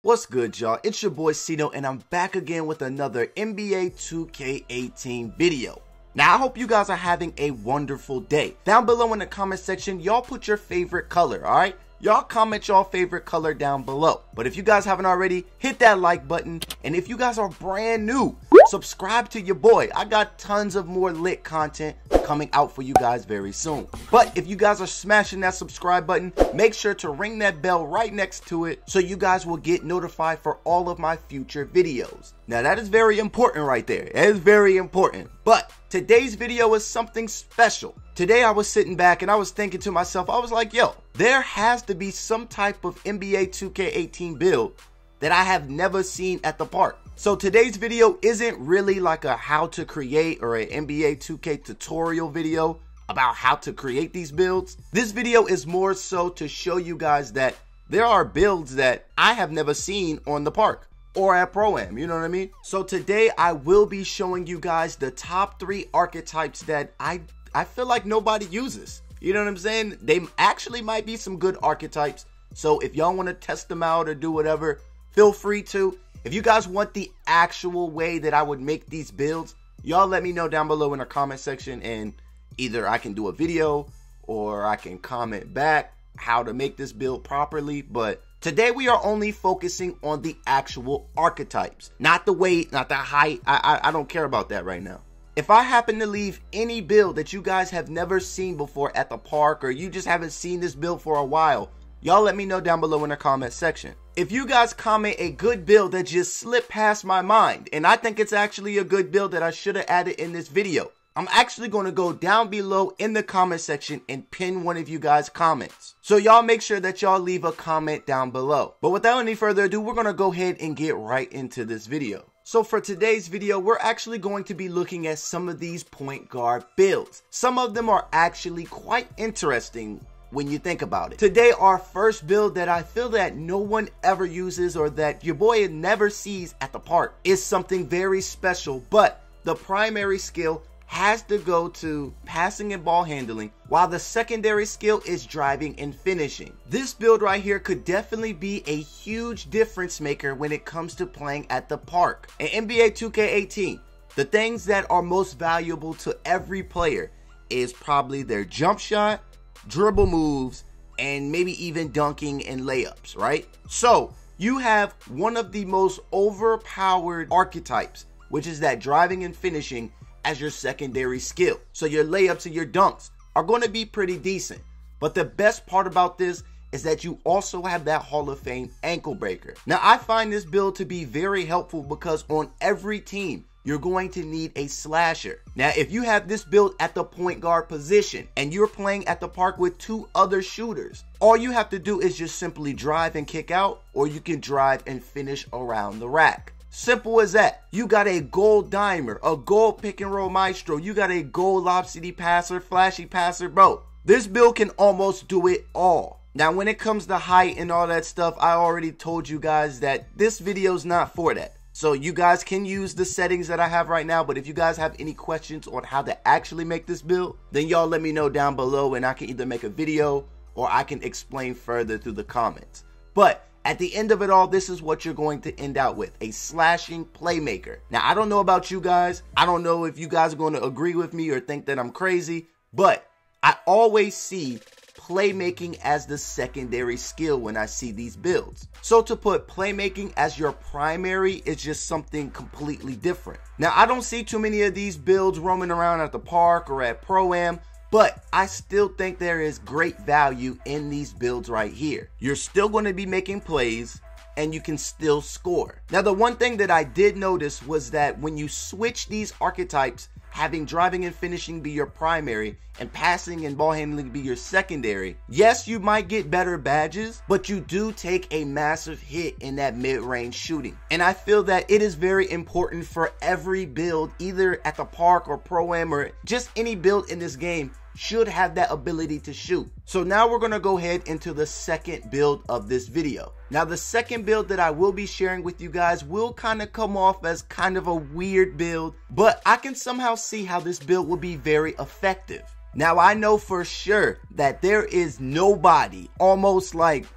What's good, y'all? It's your boy Cnote, and I'm back again with another NBA 2K18 video. Now, I hope you guys are having a wonderful day. Down below in the comment section, y'all put your favorite color, alright? Y'all comment y'all favorite color down below. But if you guys haven't already, hit that like button. And if you guys are brand new, subscribe to your boy. I got tons of more lit content coming out for you guys very soon. But if you guys are smashing that subscribe button, make sure to ring that bell right next to it so you guys will get notified for all of my future videos. Now that is very important right there. It is very important. But today's video is something special. Today I was sitting back and I was thinking to myself, I was like, yo, there has to be some type of NBA 2K18 build that I have never seen at the park. So today's video isn't really like a how to create or an NBA 2K tutorial video about how to create these builds. This video is more so to show you guys that there are builds that I have never seen on the park or at Pro-Am, you know what I mean? So today I will be showing you guys the top 3 archetypes that I feel like nobody uses. You know what I'm saying? They actually might be some good archetypes. So if y'all want to test them out or do whatever, feel free to. If you guys want the actual way that I would make these builds, y'all let me know down below in the comment section, and either I can do a video or I can comment back how to make this build properly. But today we are only focusing on the actual archetypes, not the weight, not the height. I don't care about that right now. If I happen to leave any build that you guys have never seen before at the park, or you just haven't seen this build for a while, y'all let me know down below in the comment section. If you guys comment a good build that just slipped past my mind, and I think it's actually a good build that I should have added in this video, I'm actually going to go down below in the comment section and pin one of you guys' comments. So y'all make sure that y'all leave a comment down below. But without any further ado, we're going to go ahead and get right into this video. So for today's video, we're actually going to be looking at some of these point guard builds. Some of them are actually quite interesting when you think about it. Today, our first build that I feel that no one ever uses, or that your boy never sees at the park, is something very special, but the primary skill has to go to passing and ball handling, while the secondary skill is driving and finishing. This build right here could definitely be a huge difference maker when it comes to playing at the park. In NBA 2K18, the things that are most valuable to every player is probably their jump shot, dribble moves, and maybe even dunking and layups, right? So you have one of the most overpowered archetypes, which is that driving and finishing, as your secondary skill. So your layups and your dunks are going to be pretty decent. But the best part about this is that you also have that Hall of Fame ankle breaker. Now, I find this build to be very helpful because on every team, you're going to need a slasher. Now, if you have this build at the point guard position and you're playing at the park with 2 other shooters, all you have to do is just simply drive and kick out, or you can drive and finish around the rack. Simple as that. You got a goal dimer, a goal pick and roll maestro, you got a goal lob city passer, flashy passer, bro. This build can almost do it all. Now, when it comes to height and all that stuff, I already told you guys that this video is not for that. So you guys can use the settings that I have right now, but if you guys have any questions on how to actually make this build, then y'all let me know down below, and I can either make a video or I can explain further through the comments. But at the end of it all, this is what you're going to end out with, a slashing playmaker. Now, I don't know about you guys. I don't know if you guys are going to agree with me or think that I'm crazy, but I always see playmaking as the secondary skill when I see these builds. So to put playmaking as your primary is just something completely different. Now, I don't see too many of these builds roaming around at the park or at Pro-Am, but I still think there is great value in these builds right here. You're still going to be making plays, and you can still score. Now, the one thing that I did notice was that when you switch these archetypes, having driving and finishing be your primary and passing and ball handling be your secondary, yes, you might get better badges, but you do take a massive hit in that mid-range shooting. And I feel that it is very important for every build, either at the park or Pro-Am or just any build in this game, should have that ability to shoot. So now we're going to go ahead into the second build of this video. Now, the second build that I will be sharing with you guys will kind of come off as kind of a weird build, but I can somehow see how this build will be very effective. Now, I know for sure that there is nobody, almost like,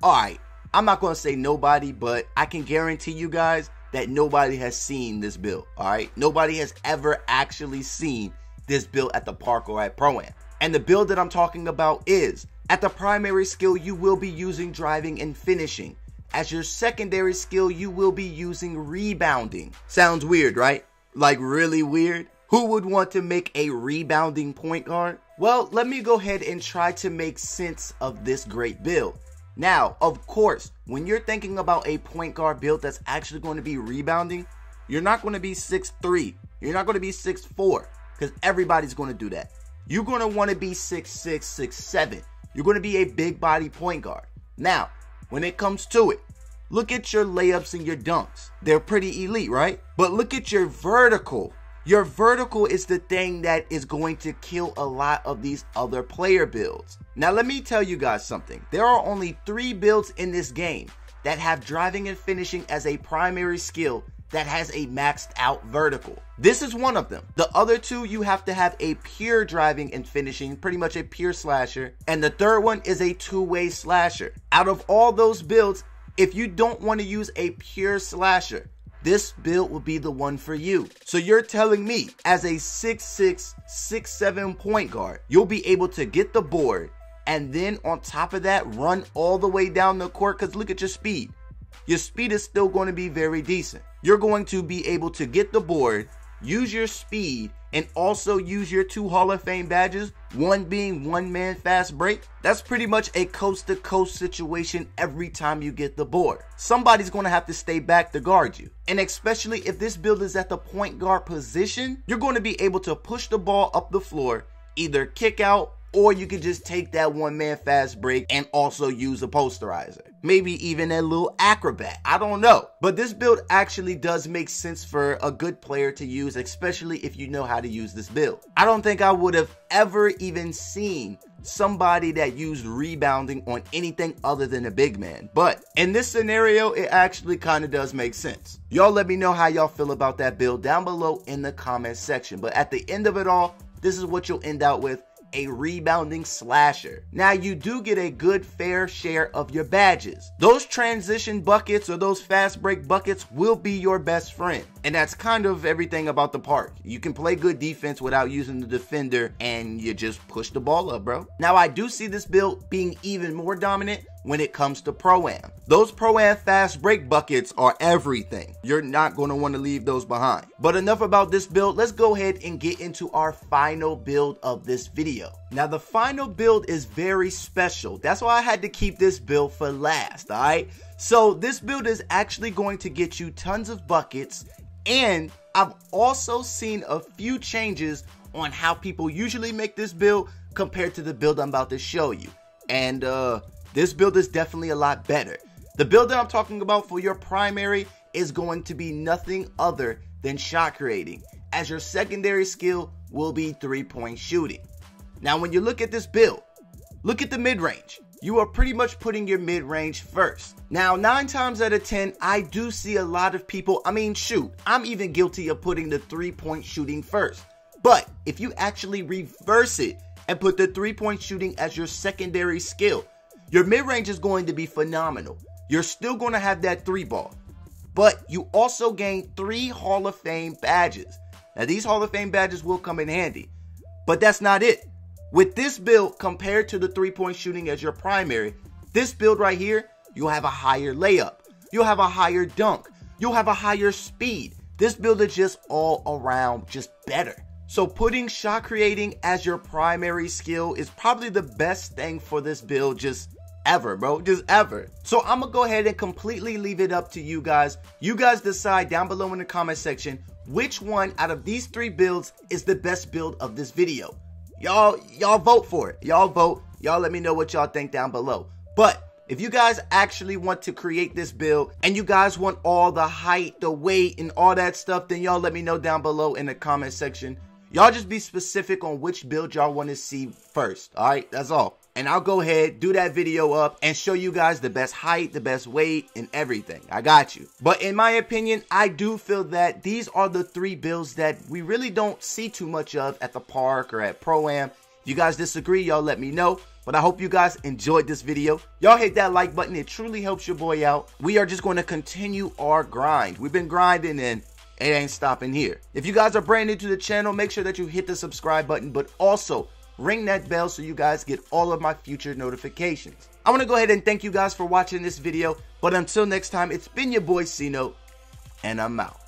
alright, I'm not going to say nobody, but I can guarantee you guys that nobody has seen this build, all right? Nobody has ever actually seen this build at the park or at Pro-Am. And the build that I'm talking about is, at the primary skill, you will be using driving and finishing. As your secondary skill, you will be using rebounding. Sounds weird, right? Like really weird? Who would want to make a rebounding point guard? Well, let me go ahead and try to make sense of this great build. Now, of course, when you're thinking about a point guard build that's actually going to be rebounding, you're not going to be 6'3". You're not going to be 6'4", because everybody's going to do that. You're going to want to be 6'6", 6'7". You're going to be a big body point guard. Now, when it comes to it, look at your layups and your dunks. They're pretty elite, right? But look at your vertical. Your vertical is the thing that is going to kill a lot of these other player builds. Now, let me tell you guys something. There are only 3 builds in this game that have driving and finishing as a primary skill that has a maxed out vertical. This is one of them. The other 2, you have to have a pure driving and finishing, pretty much a pure slasher. And the third one is a two-way slasher. Out of all those builds, if you don't want to use a pure slasher, this build will be the one for you. So you're telling me, as a 6'6", 6'7" point guard, you'll be able to get the board and then on top of that, run all the way down the court? Because look at your speed. Your speed is still going to be very decent. You're going to be able to get the board, use your speed, and also use your 2 Hall of Fame badges, one being one-man fast break. That's pretty much a coast-to-coast situation every time you get the board. Somebody's going to have to stay back to guard you. And especially if this build is at the point guard position, you're going to be able to push the ball up the floor, either kick out, or you can just take that one-man fast break and also use a posterizer. Maybe even a little acrobat. I don't know. But this build actually does make sense for a good player to use, especially if you know how to use this build. I don't think I would have ever even seen somebody that used rebounding on anything other than a big man. But in this scenario, it actually kind of does make sense. Y'all let me know how y'all feel about that build down below in the comment section. But at the end of it all, this is what you'll end out with. A rebounding slasher. Now, you do get a good fair share of your badges. Those transition buckets or those fast break buckets will be your best friend. And that's kind of everything about the park. You can play good defense without using the defender and you just push the ball up, bro. Now, I do see this build being even more dominant when it comes to Pro-Am. Those Pro-Am fast break buckets are everything. You're not going to want to leave those behind. But enough about this build. Let's go ahead and get into our final build of this video. Now, the final build is very special. That's why I had to keep this build for last, all right? So this build is actually going to get you tons of buckets, and I've also seen a few changes on how people usually make this build compared to the build I'm about to show you. And this build is definitely a lot better. The build that I'm talking about for your primary is going to be nothing other than shot creating, as your secondary skill will be 3-point shooting. Now, when you look at this build, look at the mid-range. You are pretty much putting your mid-range first. Now, 9 times out of 10, I do see a lot of people, shoot, I'm even guilty of putting the 3-point shooting first. But if you actually reverse it and put the 3-point shooting as your secondary skill, your mid-range is going to be phenomenal. You're still going to have that 3-ball. But you also gain 3 Hall of Fame badges. Now, these Hall of Fame badges will come in handy. But that's not it. With this build, compared to the 3-point shooting as your primary, this build right here, you'll have a higher layup. You'll have a higher dunk. You'll have a higher speed. This build is just all around just better. So putting shot creating as your primary skill is probably the best thing for this build just ever, bro. Just ever. So I'm gonna go ahead and completely leave it up to you guys. You guys decide down below in the comment section which one out of these 3 builds is the best build of this video. Y'all vote for it. Y'all vote. Y'all let me know what y'all think down below. But if you guys actually want to create this build and you guys want all the height, the weight, and all that stuff, then y'all let me know down below in the comment section. Y'all just be specific on which build y'all want to see first. All right, that's all. And I'll go ahead, do that video up, and show you guys the best height, the best weight, and everything. I got you. But in my opinion, I do feel that these are the 3 builds that we really don't see too much of at the park or at Pro-Am. If you guys disagree, y'all let me know. But But I hope you guys enjoyed this video. Y'all hit that like button. It truly helps your boy out. We are just going to continue our grind. We've been grinding and it ain't stopping here. If you guys are brand new to the channel, make sure that you hit the subscribe button, but also ring that bell so you guys get all of my future notifications. I want to go ahead and thank you guys for watching this video. But until next time, it's been your boy Cnote, and I'm out.